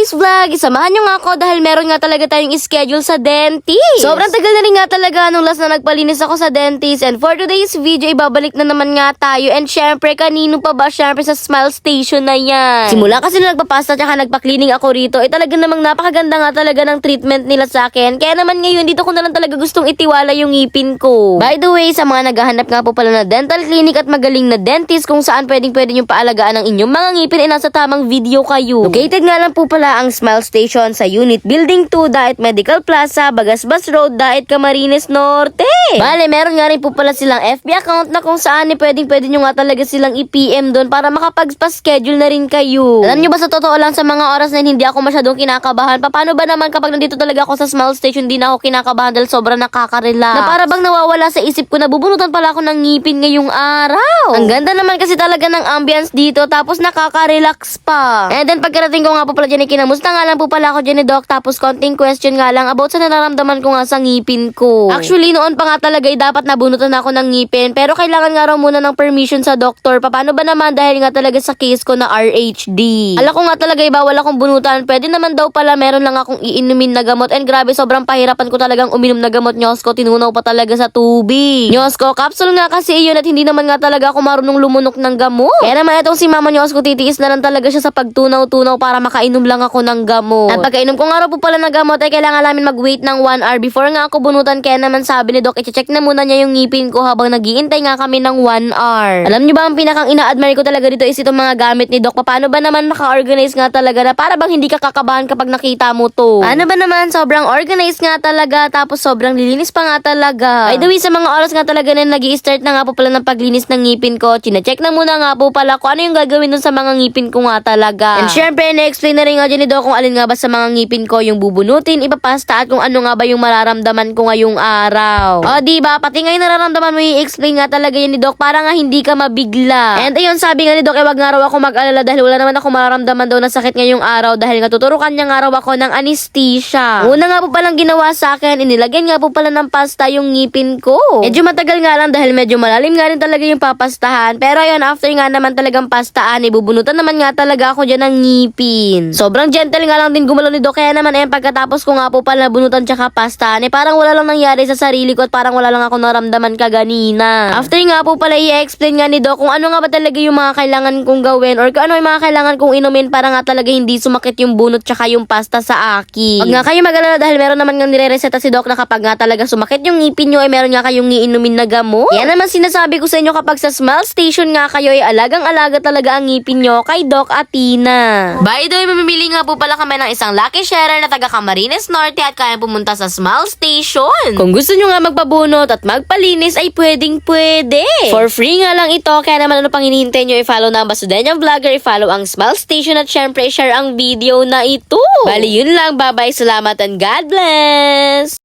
today's vlog, isamahan nyo nga ako dahil meron nga talaga tayong schedule sa dentist. Sobrang tagal na rin nga talaga nung last na nagpalinis ako sa dentist. And for today's video, ibabalik na naman nga tayo. And syempre, kanino pa ba? Syempre sa Smile Station na yan. Simula kasi nung nagpapasta tsaka nagpa-cleaning ako rito, talaga namang napakaganda nga talaga ng treatment nila sa akin. Kaya naman ngayon, dito ko na lang talaga gustong itiwala yung ngipin ko. By the way, sa mga naghahanap nga po pala na dental clinic at magaling na dentist kung saan pwedeng yung paalagaan ng inyong mga ngipin, nasa tamang video kayo. Located nga lang po pala ang Smile Station sa Unit Building 2, Daet Medical Plaza, Bagasbas Road, Daet, Camarines Norte. Bale, meron nga rin po pala silang FB account na kung saan pwede nyo nga talaga silang i-PM doon para makapag-schedule na rin kayo. Alam nyo ba, sa totoo lang, sa mga oras na hindi ako masyadong kinakabahan, paano ba naman kapag nandito talaga ako sa Smile Station, di na ako kinakabahan dahil sobrang nakaka-relax. Na para bang nawawala sa isip ko na bubunutan pala ako ng ngipin ngayong araw. Ang ganda naman kasi talaga ng ambience dito, tapos nakaka-relax pa. And then pagkarating ko nga po pala dyan, kinamusta nga lang po pala ako dyan ni Doc, tapos konting question nga lang about sa nararamdaman ko nga sa ngipin ko. Actually, noon pa nga talaga dapat nabunutan ako ng ngipin, pero kailangan nga raw muna ng permission sa doktor. Paano ba naman dahil nga talaga sa case ko na RHD. Alam ko nga talaga bawal akong bunutan, pwede naman daw pala meron lang akong iinumin na gamot. And grabe, sobrang pahirapan ko talagang uminom na gamot, Diyos ko, tinunaw pa talaga sa tubig. Diyos ko, capsule nga kasi iyon at hindi naman nga talaga ako marunong lumunok ng gamot. Kaya naman itong si Mama Diyos ko, titiis na lang talaga siya sa pagtunaw-tunaw para makainom lang ako ng gamot. At pagkainom ko nga raw po pala ng gamot kailangan namin mag-wait ng 1 hour before nga ako bunutan. Kaya naman sabi ni Doc, i-check na muna niya yung ngipin ko habang naghihintay nga kami ng 1 hour. Alam niyo ba, ang pinakang ina-admire ko talaga dito is itong mga gamit ni Doc. Paano ba naman naka-organize nga talaga na para bang hindi ka kakabahan kapag nakita mo to? Ano ba naman, sobrang organized nga talaga, tapos sobrang lilinis pa nga talaga. By the way, sa mga oras nga talaga na nag-i-start na nga po pala ng paglinis ng ngipin ko, chine-check na muna nga po pala kung ano yung gagawin dun sa mga ngipin ko nga talaga. And syempre, na-explain na rin nga dyan ni Doc kung alin nga ba sa mga ngipin ko yung bubunutin, ipapasta, at kung ano nga ba yung mararamdaman ko ngayong araw. O diba, pati ngayon nararamdaman mo, i-explain nga talaga yan ni Doc para nga hindi ka mabigla. And ayun, sabi nga ni Doc, wag nga raw ako mag-alala dahil wala naman ako mararamdaman daw na sakit ngayong araw dahil nga tuturukan niya nga raw ako ng anesthesia. Una nga po palang ginawa sa akin, inilagyan nga po pala ng pasta yung ngipin ko. Medyo matagal nga lang dahil medyo malalim nga rin talaga yung papastahan. Pero ayun, after nga naman talagang pastaan, ibubunutan naman nga talaga ako dyan ng ngipin. Sobrang gentle nga lang din gumalaw ni Doc. Kaya naman pagkatapos ko nga po pala bunutan tsaka pastaan, parang wala lang nangyari sa sarili ko at parang wala lang ako naramdaman kaganina. After nga po pala i-explain nga ni Doc kung ano nga ba talaga yung mga kailangan kong gawin or kung ano yung mga kailangan kong inumin para nga talaga hindi sumakit yung bunot tsaka yung pasta sa akin. Wag nga kayo mag-alala dahil meron naman nga nire-reseta si Doc na kapag nga talaga sumakit yung ngipin nyo meron nga kayong iinumin na gamot. Yan naman sinasabi ko sa inyo, kapag sa Smile Station nga kayo alagang-alaga talaga ang ngipin nyo kay Doc Athena. By the way, mamimili nga po pala kami ng isang lucky sharer na taga Camarines Norte at kaya pumunta sa Smile Station. Kung gusto nyo nga magpabunot at magpalinis ay pwedeng-pwede. For free nga lang ito, kaya naman ano pang hinihintay nyo, i-follow na ang Basudenyang Vlogger, i-follow ang Smile Station at syempre i-share ang video na ito. Bali yun lang, bye-bye, salamat and God bless!